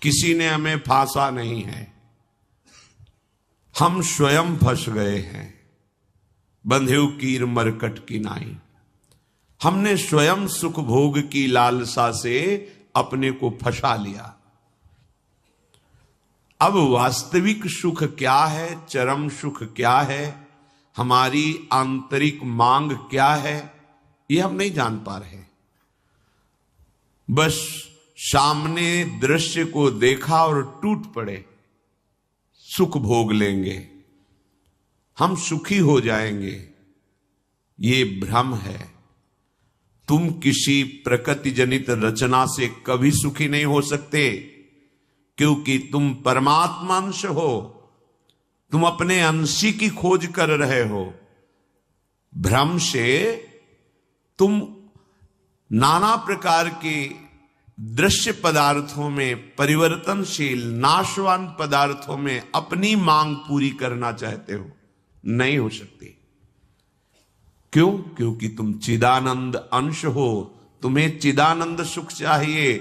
किसी ने हमें फांसा नहीं है, हम स्वयं फंस गए हैं। बंधेउ कीर मरकट की नाई, हमने स्वयं सुख भोग की लालसा से अपने को फंसा लिया। अब वास्तविक सुख क्या है, चरम सुख क्या है, हमारी आंतरिक मांग क्या है, ये हम नहीं जान पा रहे। बस सामने दृश्य को देखा और टूट पड़े, सुख भोग लेंगे, हम सुखी हो जाएंगे। ये भ्रम है। तुम किसी प्रकृति जनित रचना से कभी सुखी नहीं हो सकते, क्योंकि तुम परमात्मा अंश हो, तुम अपने अंशी की खोज कर रहे हो। भ्रम से तुम नाना प्रकार के दृश्य पदार्थों में, परिवर्तनशील नाशवान पदार्थों में अपनी मांग पूरी करना चाहते हो, नहीं हो सकती। क्यों? क्योंकि तुम चिदानंद अंश हो, तुम्हें चिदानंद सुख चाहिए।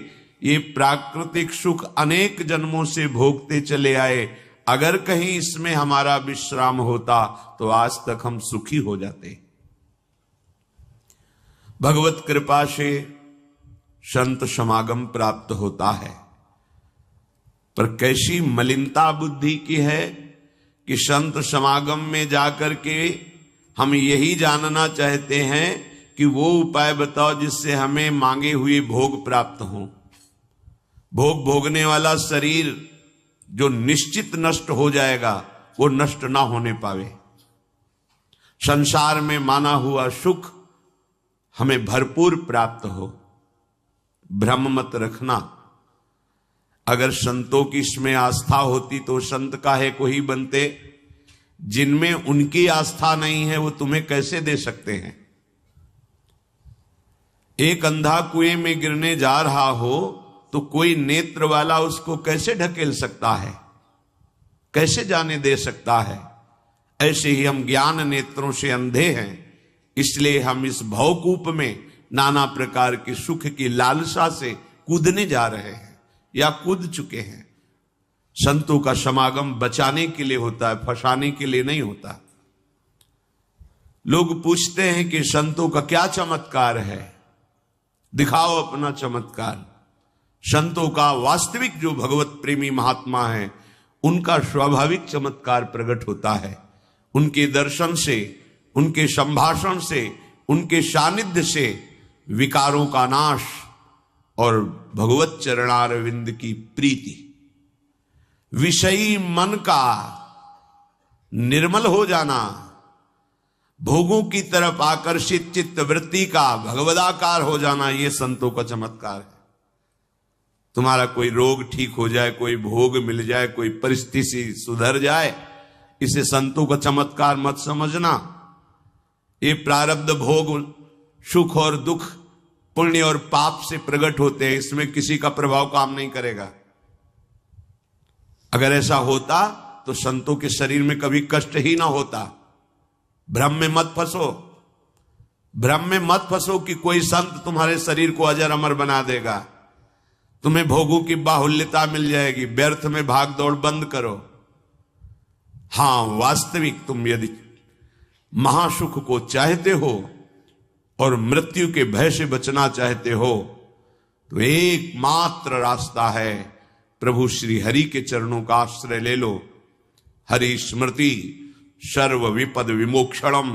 ये प्राकृतिक सुख अनेक जन्मों से भोगते चले आए, अगर कहीं इसमें हमारा विश्राम होता तो आज तक हम सुखी हो जाते। भगवत कृपा से संत समागम प्राप्त होता है, पर कैसी मलिनता बुद्धि की है कि संत समागम में जाकर के हम यही जानना चाहते हैं कि वो उपाय बताओ जिससे हमें मांगे हुए भोग प्राप्त हों। भोग भोगने वाला शरीर जो निश्चित नष्ट हो जाएगा, वो नष्ट ना होने पावे। संसार में माना हुआ सुख हमें भरपूर प्राप्त हो। भ्रम मत रखना। अगर संतों की इसमें आस्था होती तो संत काहे को ही बनते। जिनमें उनकी आस्था नहीं है वो तुम्हें कैसे दे सकते हैं। एक अंधा कुएं में गिरने जा रहा हो तो कोई नेत्र वाला उसको कैसे ढकेल सकता है, कैसे जाने दे सकता है। ऐसे ही हम ज्ञान नेत्रों से अंधे हैं, इसलिए हम इस भवकूप में नाना प्रकार के सुख की लालसा से कूदने जा रहे हैं या कूद चुके हैं। संतों का समागम बचाने के लिए होता है, फंसाने के लिए नहीं होता। लोग पूछते हैं कि संतों का क्या चमत्कार है, दिखाओ अपना चमत्कार। संतों का वास्तविक जो भगवत प्रेमी महात्मा है, उनका स्वाभाविक चमत्कार प्रकट होता है। उनके दर्शन से, उनके संभाषण से, उनके सानिध्य से विकारों का नाश और भगवत चरणारविंद की प्रीति, विषयी मन का निर्मल हो जाना, भोगों की तरफ आकर्षित चित्त वृत्ति का भगवदाकार हो जाना, ये संतों का चमत्कार है। तुम्हारा कोई रोग ठीक हो जाए, कोई भोग मिल जाए, कोई परिस्थिति सुधर जाए, इसे संतों का चमत्कार मत समझना। ये प्रारब्ध भोग सुख और दुख, पुण्य और पाप से प्रकट होते हैं, इसमें किसी का प्रभाव काम नहीं करेगा। अगर ऐसा होता तो संतों के शरीर में कभी कष्ट ही ना होता। भ्रम में मत फंसो, भ्रम में मत फंसो कि कोई संत तुम्हारे शरीर को अजर अमर बना देगा, तुम्हें भोगों की बाहुल्यता मिल जाएगी। व्यर्थ में भाग दौड़ बंद करो। हां, वास्तविक तुम यदि महासुख को चाहते हो और मृत्यु के भय से बचना चाहते हो तो एकमात्र रास्ता है, प्रभु श्री हरि के चरणों का आश्रय ले लो। हरि स्मृति सर्व विपद विमोक्षणम।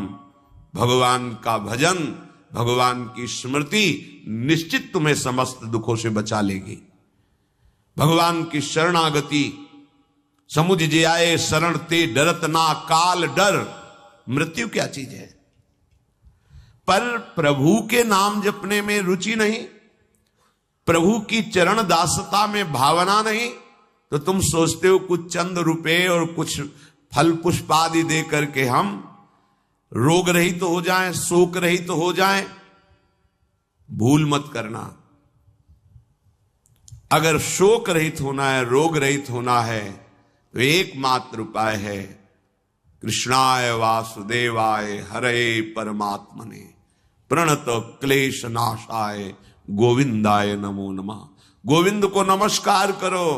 भगवान का भजन, भगवान की स्मृति निश्चित तुम्हें समस्त दुखों से बचा लेगी। भगवान की शरणागति, समुझ जे आए शरण ते डरत ना काल डर। मृत्यु क्या चीज है? पर प्रभु के नाम जपने में रुचि नहीं, प्रभु की चरण दासता में भावना नहीं, तो तुम सोचते हो कुछ चंद रुपए और कुछ फल पुष्प आदि दे करके हम रोग रहित तो हो जाएं, शोक रहित तो हो जाएं। भूल मत करना। अगर शोक रहित होना है, रोग रहित होना है, तो एकमात्र उपाय है कृष्णाय वासुदेवाय हरे परमात्मने प्रणत क्लेश नाशाय गोविंदाय नमो नमः। गोविंद को नमस्कार करो।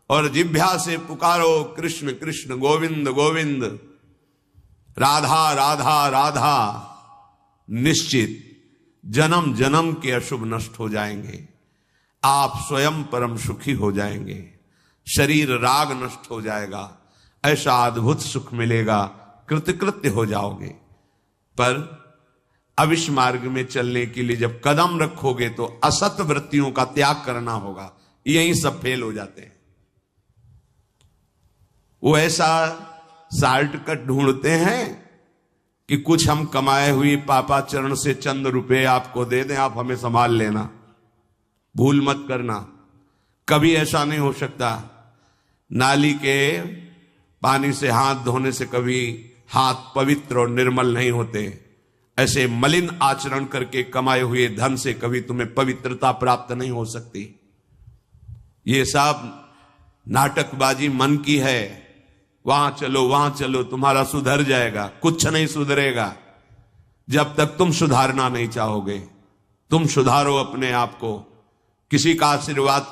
और जिह्वा से पुकारो कृष्ण कृष्ण गोविंद गोविंद, राधा राधा राधा, निश्चित जन्म जन्म के अशुभ नष्ट हो जाएंगे, आप स्वयं परम सुखी हो जाएंगे, शरीर राग नष्ट हो जाएगा, ऐसा अद्भुत सुख मिलेगा, कृतकृत्य हो जाओगे। पर अब इस मार्ग में चलने के लिए जब कदम रखोगे तो असत वृत्तियों का त्याग करना होगा। यही सब फेल हो जाते हैं। वो ऐसा शॉर्टकट ढूंढते हैं कि कुछ हम कमाए हुई पापाचरण से चंद रुपए आपको दे दें, आप हमें संभाल लेना, भूल मत करना। कभी ऐसा नहीं हो सकता। नाली के पानी से हाथ धोने से कभी हाथ पवित्र और निर्मल नहीं होते। ऐसे मलिन आचरण करके कमाए हुए धन से कभी तुम्हें पवित्रता प्राप्त नहीं हो सकती। ये सब नाटकबाजी मन की है। वहां चलो तुम्हारा सुधर जाएगा, कुछ नहीं सुधरेगा जब तक तुम सुधारना नहीं चाहोगे। तुम सुधारो अपने आप को। किसी का आशीर्वाद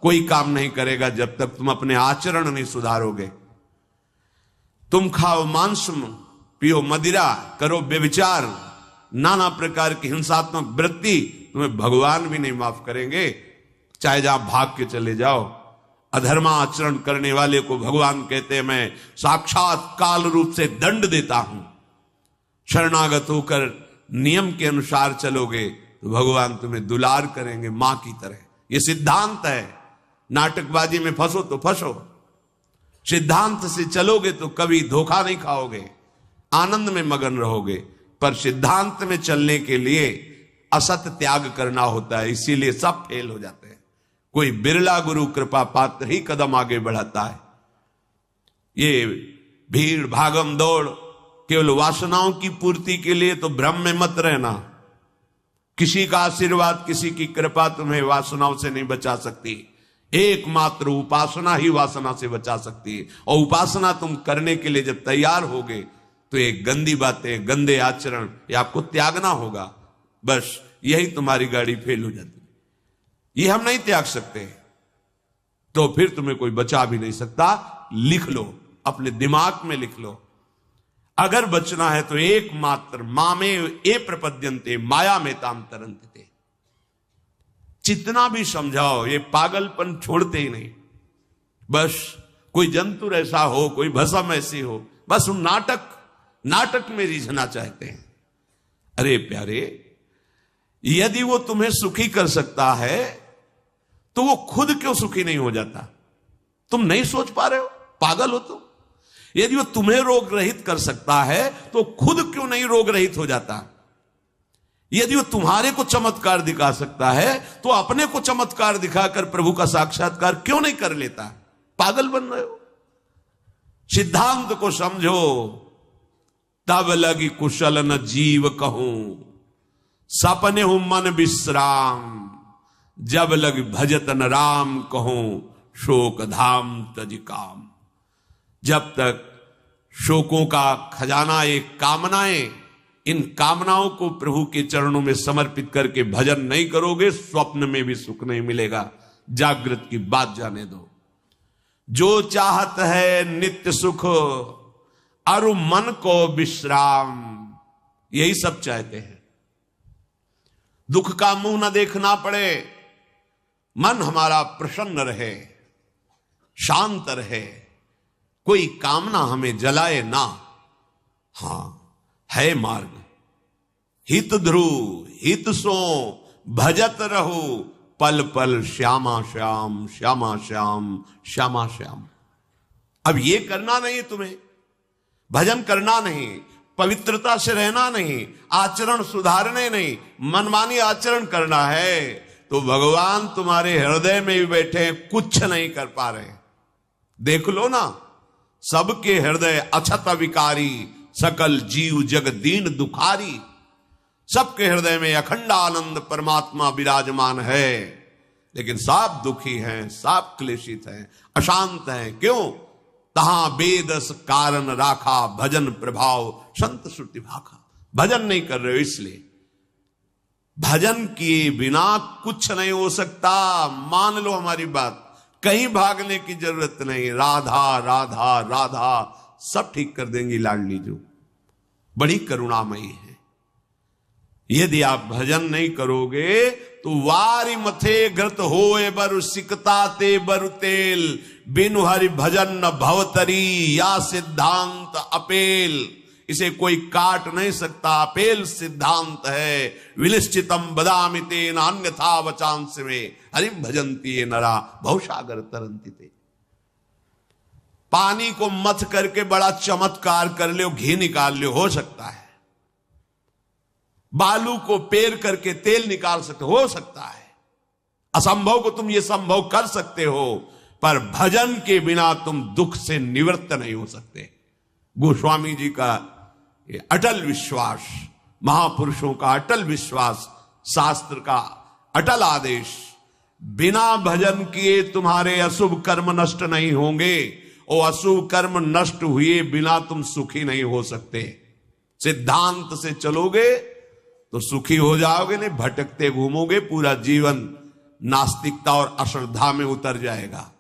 कोई काम नहीं करेगा जब तक तुम अपने आचरण नहीं सुधारोगे। तुम खाओ मांस, पियो मदिरा, करो व्यभिचार, नाना प्रकार की हिंसात्मक वृत्ति, तुम्हें भगवान भी नहीं माफ करेंगे, चाहे जहां भाग के चले जाओ। अधर्मा आचरण करने वाले को भगवान कहते हैं मैं साक्षात काल रूप से दंड देता हूं। शरणागत होकर नियम के अनुसार चलोगे तो भगवान तुम्हें दुलार करेंगे मां की तरह। यह सिद्धांत है। नाटकबाजी में फंसो तो फंसो, सिद्धांत से चलोगे तो कभी धोखा नहीं खाओगे, आनंद में मगन रहोगे। पर सिद्धांत में चलने के लिए असत त्याग करना होता है, इसीलिए सब फेल हो जाते हैं। कोई बिरला गुरु कृपा पात्र ही कदम आगे बढ़ाता है। ये भीड़ भागम दौड़ केवल वासनाओं की पूर्ति के लिए तो भ्रम में मत रहना। किसी का आशीर्वाद, किसी की कृपा तुम्हें वासनाओं से नहीं बचा सकती। एकमात्र उपासना ही वासना से बचा सकती है। और उपासना तुम करने के लिए जब तैयार होगे तो ये गंदी बातें, गंदे आचरण ये आपको त्यागना होगा। बस यही तुम्हारी गाड़ी फेल हो जाती है। ये हम नहीं त्याग सकते तो फिर तुम्हें कोई बचा भी नहीं सकता। लिख लो, अपने दिमाग में लिख लो। अगर बचना है तो एकमात्र मामे ए प्रपद्यन्ते माया में ताम तरंते। जितना भी समझाओ ये पागलपन छोड़ते ही नहीं। बस कोई जंतु ऐसा हो, कोई भस्म ऐसी हो, बस उन नाटक में रिझना चाहते हैं। अरे प्यारे, यदि वो तुम्हें सुखी कर सकता है तो वो खुद क्यों सुखी नहीं हो जाता? तुम नहीं सोच पा रहे हो? पागल हो तुम। यदि वो तुम्हें रोग रहित कर सकता है तो खुद क्यों नहीं रोग रहित हो जाता? यदि वो तुम्हारे को चमत्कार दिखा सकता है तो अपने को चमत्कार दिखाकर प्रभु का साक्षात्कार क्यों नहीं कर लेता? पागल बन रहे हो। सिद्धांत को समझो। तब लगी कुशल न जीव कहूं, सपने हूं मन विश्राम, जब लग भजत न राम कहूं, शोक धाम तज काम। जब तक शोकों का खजाना एक कामनाएं, इन कामनाओं को प्रभु के चरणों में समर्पित करके भजन नहीं करोगे, स्वप्न में भी सुख नहीं मिलेगा। जागृत की बात जाने दो। जो चाहत है नित्य सुख, अरु मन को विश्राम, यही सब चाहते हैं। दुख का मुंह न देखना पड़े, मन हमारा प्रसन्न रहे, शांत रहे, कोई कामना हमें जलाए ना। हां, है मार्ग। हित ध्रुव हित सो भजत रहो, पल पल श्यामा श्याम श्यामा श्याम श्यामा श्याम। अब ये करना नहीं, तुम्हें भजन करना नहीं, पवित्रता से रहना नहीं, आचरण सुधारने नहीं, मनमानी आचरण करना है तो भगवान तुम्हारे हृदय में भी बैठे हैं, कुछ नहीं कर पा रहे। देख लो ना, सबके हृदय अछत विकारी, सकल जीव जग दीन दुखारी। सबके हृदय में अखंड आनंद परमात्मा विराजमान है, लेकिन सब दुखी हैं, सब क्लेशित हैं, अशांत हैं। क्यों? तहां बेदस कारण राखा, भजन प्रभाव संत श्रुति भाखा। भजन नहीं कर रहे हो इसलिए। भजन किए बिना कुछ नहीं हो सकता। मान लो हमारी बात, कहीं भागने की जरूरत नहीं। राधा राधा राधा सब ठीक कर देंगी लाडली जो, बड़ी करुणामयी है। यदि आप भजन नहीं करोगे तो वारी मथे घृत होए बरु सिकता ते बरु तेल, बिनु हरि भजन न भवतरी या सिद्धांत अपेल। इसे कोई काट नहीं सकता, अपेल सिद्धांत है। विनिश्चितम बदामि तेन अन्यथा वचांस में हरिम भजंती ये नरा भवसागर तरंती ते। पानी को मथ करके बड़ा चमत्कार कर लो, घी निकाल लो, हो सकता है। बालू को पेर करके तेल निकाल सकते हो सकता है। असंभव को तुम ये संभव कर सकते हो, पर भजन के बिना तुम दुख से निवृत्त नहीं हो सकते। गोस्वामी जी का ये अटल विश्वास, महापुरुषों का अटल विश्वास, शास्त्र का अटल आदेश, बिना भजन किए तुम्हारे अशुभ कर्म नष्ट नहीं होंगे, और अशुभ कर्म नष्ट हुए बिना तुम सुखी नहीं हो सकते। सिद्धांत से चलोगे तो सुखी हो जाओगे, नहीं भटकते घूमोगे, पूरा जीवन नास्तिकता और अश्रद्धा में उतर जाएगा।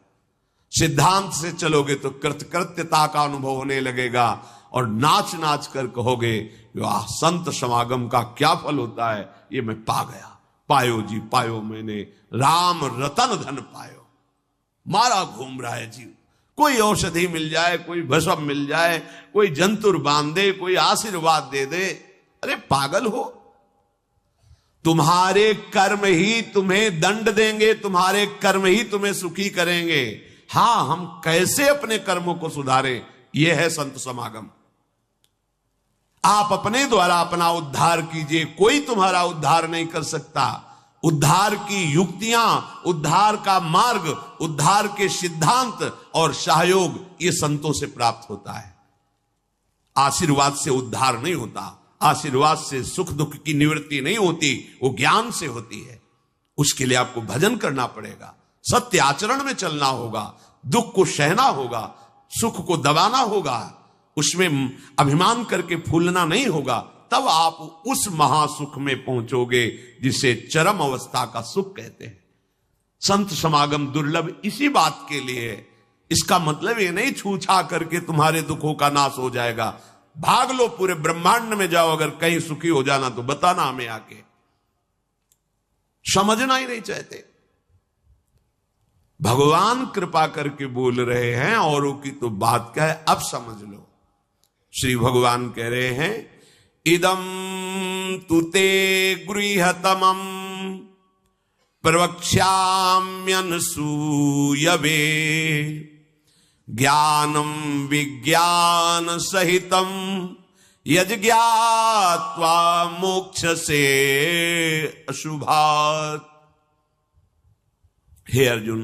सिद्धांत से चलोगे तो कृतकृत्यता का अनुभव होने लगेगा, और नाच नाच कर कहोगे वाह संत समागम का क्या फल होता है, ये मैं पा गया। पायो जी पायो मैंने राम रतन धन पायो। मारा घूम रहा है जीव, कोई औषधि मिल जाए, कोई भस्म मिल जाए, कोई जंतुर बांध दे, कोई आशीर्वाद दे दे। अरे पागल हो, तुम्हारे कर्म ही तुम्हें दंड देंगे, तुम्हारे कर्म ही तुम्हें सुखी करेंगे। हां, हम कैसे अपने कर्मों को सुधारें, यह है संत समागम। आप अपने द्वारा अपना उद्धार कीजिए, कोई तुम्हारा उद्धार नहीं कर सकता। उद्धार की युक्तियां, उद्धार का मार्ग, उद्धार के सिद्धांत और सहयोग ये संतों से प्राप्त होता है। आशीर्वाद से उद्धार नहीं होता, आशीर्वाद से सुख दुख की निवृत्ति नहीं होती, वो ज्ञान से होती है। उसके लिए आपको भजन करना पड़ेगा, सत्य आचरण में चलना होगा, दुख को सहना होगा, सुख को दबाना होगा, उसमें अभिमान करके फूलना नहीं होगा। तब आप उस महासुख में पहुंचोगे जिसे चरम अवस्था का सुख कहते हैं। संत समागम दुर्लभ इसी बात के लिए है। इसका मतलब ये नहीं छूछा करके तुम्हारे दुखों का नाश हो जाएगा। भाग लो, पूरे ब्रह्मांड में जाओ, अगर कहीं सुखी हो जाना तो बताना हमें आके। समझना ही नहीं चाहते। भगवान कृपा करके बोल रहे हैं, औरों की तो बात क्या है, अब समझ लो। श्री भगवान कह रहे हैं इदम तुते गृहतमं प्रवक्ष्याम्यनसूयवे ज्ञानम विज्ञान सहितम यज्ञात्वा मोक्ष से अशुभात्। हे अर्जुन,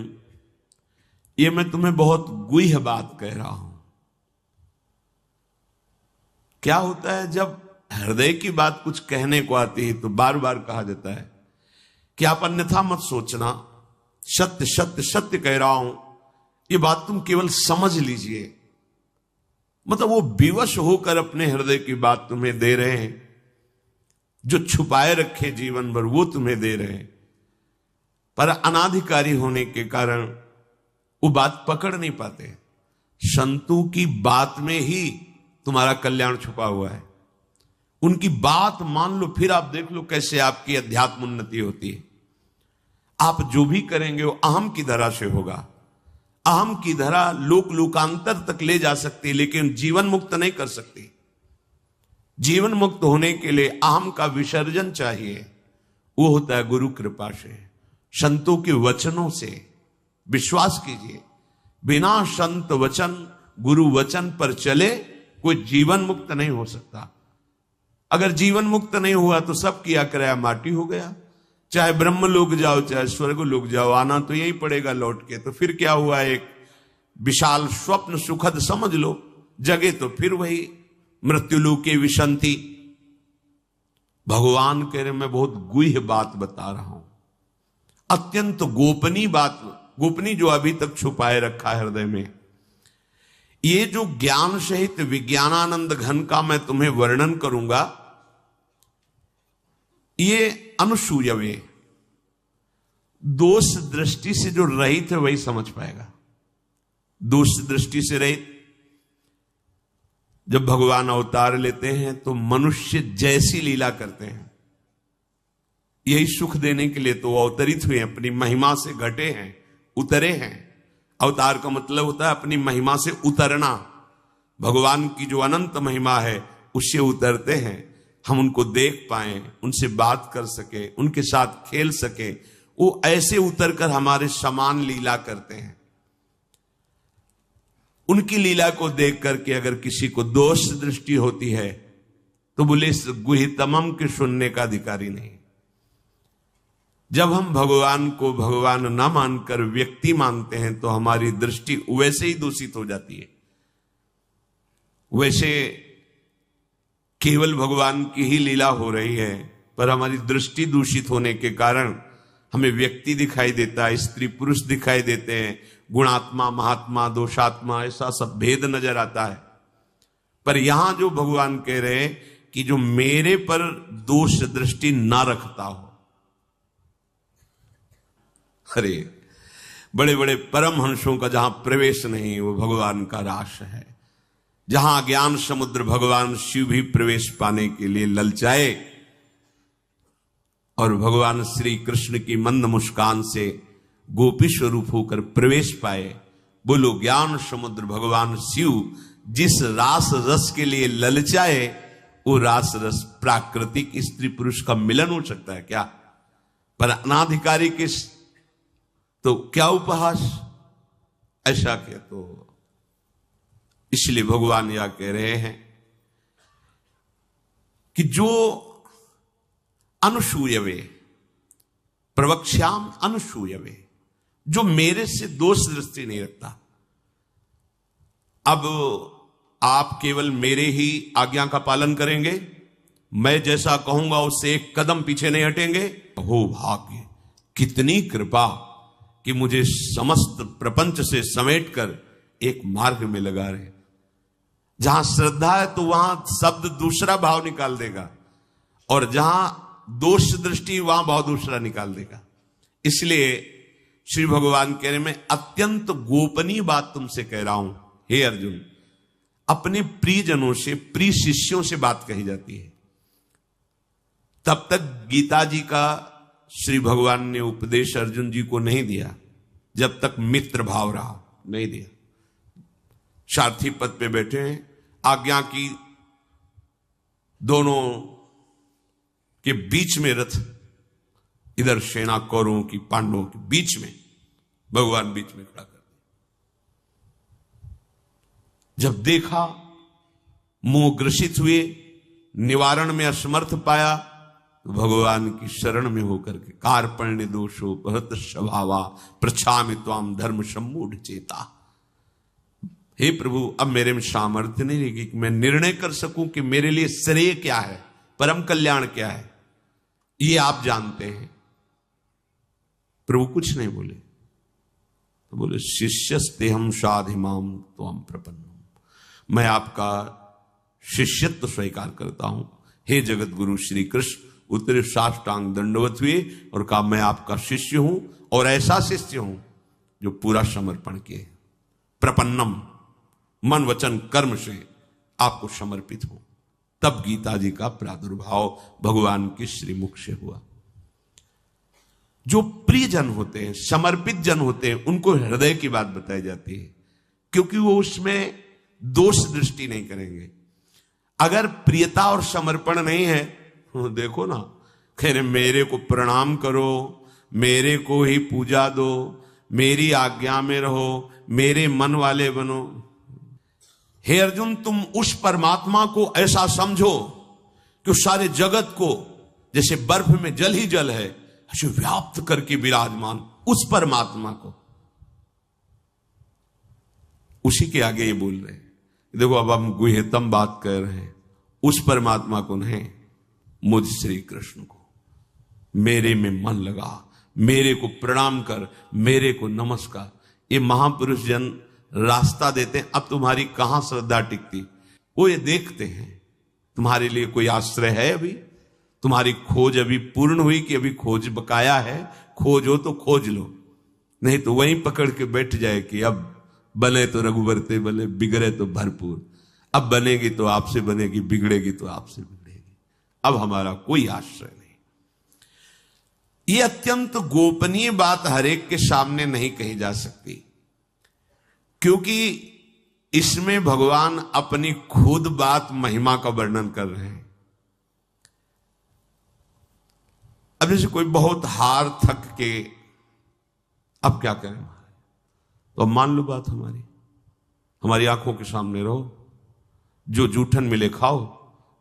ये मैं तुम्हें बहुत गुह्य बात कह रहा हूं। क्या होता है जब हृदय की बात कुछ कहने को आती है तो बार बार कहा जाता है कि आप अन्यथा मत सोचना, सत्य सत्य सत्य कह रहा हूं, ये बात तुम केवल समझ लीजिए। मतलब वो विवश होकर अपने हृदय की बात तुम्हें दे रहे हैं, जो छुपाए रखे जीवन भर वो तुम्हें दे रहे हैं, पर अनाधिकारी होने के कारण वो बात पकड़ नहीं पाते। संतों की बात में ही तुम्हारा कल्याण छुपा हुआ है। उनकी बात मान लो, फिर आप देख लो कैसे आपकी अध्यात्म उन्नति होती है। आप जो भी करेंगे वो अहम की धरा से होगा। अहम की धरा लोक लोकांतर तक ले जा सकती है, लेकिन जीवन मुक्त नहीं कर सकती। जीवन मुक्त होने के लिए अहम का विसर्जन चाहिए, वो होता है गुरु कृपा से, संतों के वचनों से। विश्वास कीजिए, बिना संत वचन गुरु वचन पर चले कोई जीवन मुक्त नहीं हो सकता। अगर जीवन मुक्त नहीं हुआ तो सब किया कराया माटी हो गया। चाहे ब्रह्म लोक जाओ चाहे स्वर्ग लोक जाओ, आना तो यही पड़ेगा लौट के। तो फिर क्या हुआ, एक विशाल स्वप्न सुखद समझ लो, जगे तो फिर वही मृत्युलोके विशंति। भगवान कह रहे मैं बहुत गुह्य बात बता रहा हूं, अत्यंत गोपनीय बात, गोपनीय जो अभी तक छुपाए रखा है हृदय में। ये जो ज्ञान सहित विज्ञानानंद घन का मैं तुम्हें वर्णन करूंगा, ये अनुसूयवे दोष दृष्टि से जो रहित है वही समझ पाएगा। दोष दृष्टि से रहित, जब भगवान अवतार लेते हैं तो मनुष्य जैसी लीला करते हैं, यही सुख देने के लिए तो अवतरित हुए, अपनी महिमा से घटे हैं, उतरे हैं। अवतार का मतलब होता है अपनी महिमा से उतरना। भगवान की जो अनंत महिमा है उससे उतरते हैं, हम उनको देख पाए, उनसे बात कर सके, उनके साथ खेल सके, वो ऐसे उतरकर हमारे समान लीला करते हैं। उनकी लीला को देख करके अगर किसी को दोष दृष्टि होती है तो बोले इस गुहितमम के सुनने का अधिकारी नहीं। जब हम भगवान को भगवान न मानकर व्यक्ति मानते हैं तो हमारी दृष्टि वैसे ही दूषित हो जाती है। वैसे केवल भगवान की ही लीला हो रही है, पर हमारी दृष्टि दूषित होने के कारण हमें व्यक्ति दिखाई देता है, स्त्री पुरुष दिखाई देते हैं, गुणात्मा महात्मा दोषात्मा ऐसा सब भेद नजर आता है। पर यहां जो भगवान कह रहे हैं कि जो मेरे पर दोष दृष्टि ना रखता हो, अरे बड़े बड़े परमहंसों का जहां प्रवेश नहीं वो भगवान का रास है। जहां ज्ञान समुद्र भगवान शिव भी प्रवेश पाने के लिए ललचाए और भगवान श्री कृष्ण की मंद मुस्कान से गोपी स्वरूप होकर प्रवेश पाए। बोलो ज्ञान समुद्र भगवान शिव जिस रास रस के लिए ललचाए, वो रास रस प्राकृतिक स्त्री पुरुष का मिलन हो सकता है क्या? पर अनाधिकारी के तो क्या उपहास, ऐसा क्या? तो इसलिए भगवान यह कह रहे हैं कि जो अनुसूयवे प्रवक्ष्याम अनुसूयवे, जो मेरे से दोष दृष्टि नहीं रखता। अब आप केवल मेरे ही आज्ञा का पालन करेंगे, मैं जैसा कहूंगा उससे एक कदम पीछे नहीं हटेंगे। हो भाग्य, कितनी कृपा कि मुझे समस्त प्रपंच से समेटकर एक मार्ग में लगा रहे। जहां श्रद्धा है तो वहां शब्द दूसरा भाव निकाल देगा, और जहां दोष दृष्टि वहां भाव दूसरा निकाल देगा। इसलिए श्री भगवान कह रहे, मैं अत्यंत गोपनीय बात तुमसे कह रहा हूं हे अर्जुन। अपने प्रियजनों से, प्रिय शिष्यों से बात कही जाती है। तब तक गीता जी का श्री भगवान ने उपदेश अर्जुन जी को नहीं दिया जब तक मित्र भाव रहा, नहीं दिया। सारथी पद पे बैठे हैं, आज्ञा की दोनों के बीच में रथ, इधर सेना कौरवों की पांडवों के बीच में, भगवान बीच में खड़ा कर दिया। जब देखा मोह ग्रसित हुए, निवारण में असमर्थ पाया, तो भगवान की शरण में होकर के कार्पण्य दोषो भरत स्वभावा प्रछामि त्वाम धर्म सम्मूढ़ चेता। हे प्रभु, अब मेरे में सामर्थ्य नहीं रहेगी कि मैं निर्णय कर सकूं कि मेरे लिए श्रेय क्या है, परम कल्याण क्या है, ये आप जानते हैं। प्रभु कुछ नहीं बोले, तो बोले शिष्यस्ते हम साधिमाम त्वम प्रपन्नम, मैं आपका शिष्यत्व स्वीकार करता हूं। हे जगत गुरु श्री कृष्ण उतरे साष्टांग दंडवत हुए और कहा, मैं आपका शिष्य हूं, और ऐसा शिष्य हूं जो पूरा समर्पण किए, प्रपन्नम, मन वचन कर्म से आपको समर्पित हो। तब गीता जी का प्रादुर्भाव भगवान के श्रीमुख से हुआ। जो प्रिय जन होते हैं, समर्पित जन होते हैं, उनको हृदय की बात बताई जाती है, क्योंकि वो उसमें दोष दृष्टि नहीं करेंगे। अगर प्रियता और समर्पण नहीं है, देखो ना, कह रहे मेरे को प्रणाम करो, मेरे को ही पूजा दो, मेरी आज्ञा में रहो, मेरे मन वाले बनो। हे अर्जुन, तुम उस परमात्मा को ऐसा समझो कि उस सारे जगत को जैसे बर्फ में जल ही जल है ऐसे व्याप्त करके विराजमान उस परमात्मा को, उसी के आगे ये बोल रहे हैं। देखो, अब हम गुह्यतम बात कर रहे हैं, उस परमात्मा को नहीं, मुझ श्री कृष्ण को। मेरे में मन लगा, मेरे को प्रणाम कर, मेरे को नमस्कार। ये महापुरुष जन रास्ता देते हैं। अब तुम्हारी कहां श्रद्धा टिकती, वो ये देखते हैं तुम्हारे लिए कोई आश्रय है, अभी तुम्हारी खोज अभी पूर्ण हुई कि अभी खोज बकाया है, खोजो तो खोज लो, नहीं तो वहीं पकड़ के बैठ जाए कि अब बने तो रघुवरते बने, बिगड़े तो भरपूर। अब बनेगी तो आपसे बनेगी, बिगड़ेगी तो आपसे बिगड़ेगी, अब हमारा कोई आश्रय नहीं। ये अत्यंत गोपनीय बात हरेक के सामने नहीं कही जा सकती, क्योंकि इसमें भगवान अपनी खुद बात महिमा का वर्णन कर रहे हैं। अब जैसे कोई बहुत हार थक के अब क्या करें, तो अब मान लो बात हमारी आंखों के सामने रहो, जो जूठन मिले खाओ,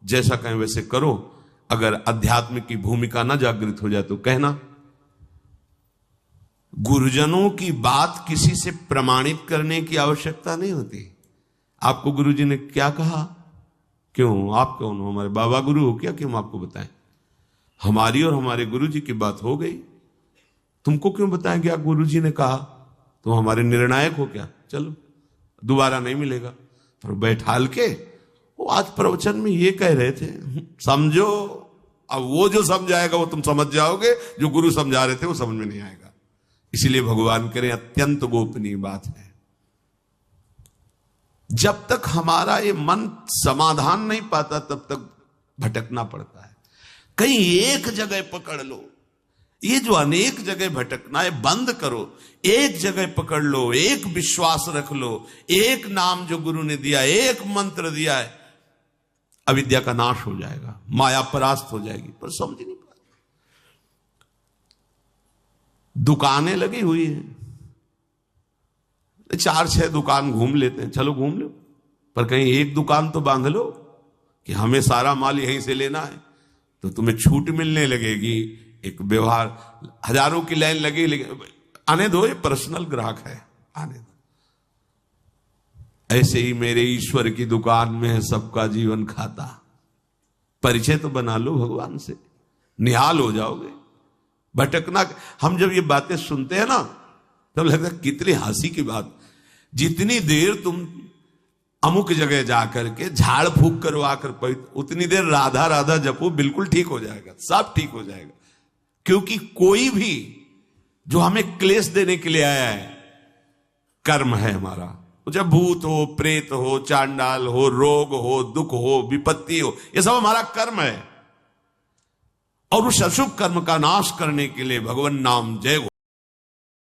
जैसा कहें वैसे करो। अगर अध्यात्म की भूमिका ना जागृत हो जाए तो कहना। गुरुजनों की बात किसी से प्रमाणित करने की आवश्यकता नहीं होती। आपको गुरुजी ने क्या कहा, क्यों आप कौन हो, हमारे बाबा गुरु हो क्या कि हम आपको बताएं? हमारी और हमारे गुरुजी की बात हो गई, तुमको क्यों बताएं? क्या गुरुजी ने कहा, तुम हमारे निर्णायक हो क्या? चलो दोबारा नहीं मिलेगा। पर बैठाल के वो आज प्रवचन में ये कह रहे थे, समझो। अब वो जो समझाएगा वो तुम समझ जाओगे, जो गुरु समझा रहे थे वो समझ में नहीं आएगा। इसीलिए भगवान करें अत्यंत गोपनीय बात है। जब तक हमारा ये मन समाधान नहीं पाता तब तक भटकना पड़ता है। कहीं एक जगह पकड़ लो, ये जो अनेक जगह भटकना है बंद करो, एक जगह पकड़ लो, एक विश्वास रख लो, एक नाम जो गुरु ने दिया, एक मंत्र दिया है, अविद्या का नाश हो जाएगा, माया परास्त हो जाएगी। पर समझ नहीं पाते। दुकानें लगी हुई हैं, 4-6 दुकान घूम लेते हैं, चलो घूम लो, पर कहीं एक दुकान तो बांध लो कि हमें सारा माल यहीं से लेना है, तो तुम्हें छूट मिलने लगेगी। एक व्यवहार, हजारों की लाइन लगी, लेकिन आने दो, ये पर्सनल ग्राहक है, आने दो। ऐसे ही मेरे ईश्वर की दुकान में है सबका जीवन खाता। परिचय तो बना लो भगवान से, निहाल हो जाओगे। भटकना, हम जब ये बातें सुनते हैं ना तब लगता है कितनी हंसी की बात। जितनी देर तुम अमुक जगह जाकर के झाड़ फूक करवा कर उतनी देर राधा राधा जपो, बिल्कुल ठीक हो जाएगा, सब ठीक हो जाएगा। क्योंकि कोई भी जो हमें क्लेश देने के लिए आया है, कर्म है हमारा। जब भूत हो, प्रेत हो, चांडाल हो, रोग हो, दुख हो, विपत्ति हो, ये सब हमारा कर्म है। और उस अशुभ कर्म का नाश करने के लिए भगवान नाम जय